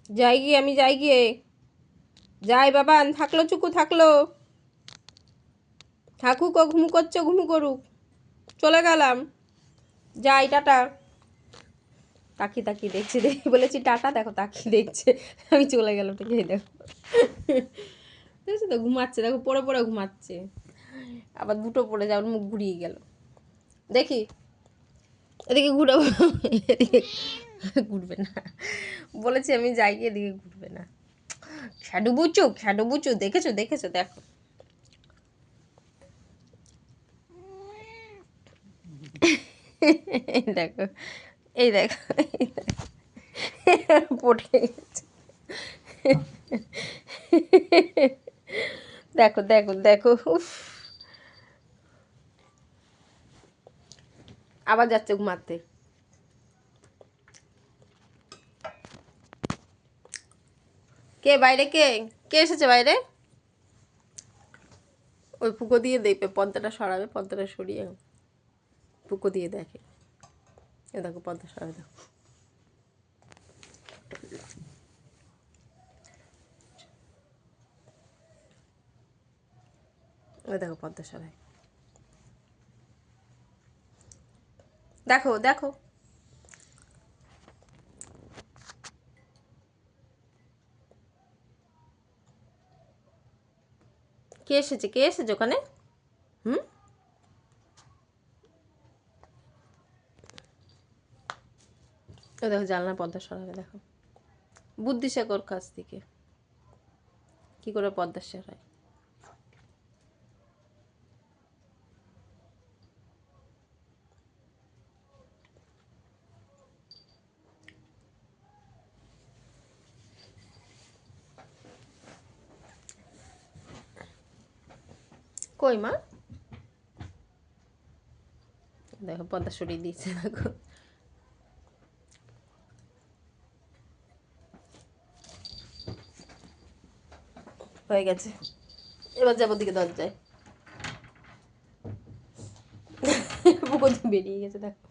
যাই গিয়ে, আমি যাই গিয়ে, যাই বাবা, থাকলো চুকু, থাকলো, থাকুক, ও ঘুমু করছো, ঘুমু করুক, চলে গেলাম, যাই, টাটা। তাকিয়ে তাকিয়ে দেখছে, দেখি বলেছি টাটা, দেখো তাকিয়ে দেখছে, আমি চলে গেলাম, ঠিক আছে? দেখো, দেখছো তো, ঘুমাচ্ছে, দেখো পড়ে পড়ে ঘুমাচ্ছে, আবার দুটো পড়ে যাওয়ার মুখ ঘুরিয়ে গেল। দেখি, এদিকে ঘুরাবো, এদিকে ঘুরবে না, বলেছি আমি যাই গিয়ে, এদিকে ঘুরবে না। শ্যাডু বুচু, শ্যাডু বুচু, দেখেছো দেখেছো, দেখো, দেখো, এই দেখো, এই দেখো, পড়ে গেছে, দেখো দেখো দেখো, উফ, আবার যাচ্ছে ঘুমাতে। কে বাইরে, কে কে এসেছে বাইরে? ওই ফুকো দিয়ে দেখবে, পর্দাটা সরাবে, পর্দাটা সরিয়ে ফুকো দিয়ে দেখে, এ দেখো পর্দা সরাবে, দেখো, ওই দেখো পর্দা সরায়, দেখো দেখো। কে এসেছে, কে এসেছে ওখানে? হুম, ও দেখো জানলার পর্দা সরাবে, দেখো, বুদ্ধি শেখ ওর কাছ থেকে, কি করে পর্দা সরায়। কই মা, দেখো পর্দা সরিয়ে দিয়েছে, দেখো, হয়ে গেছে, এবার যাবো দিকে দরজায়, পুকুর বেরিয়ে গেছে, দেখো।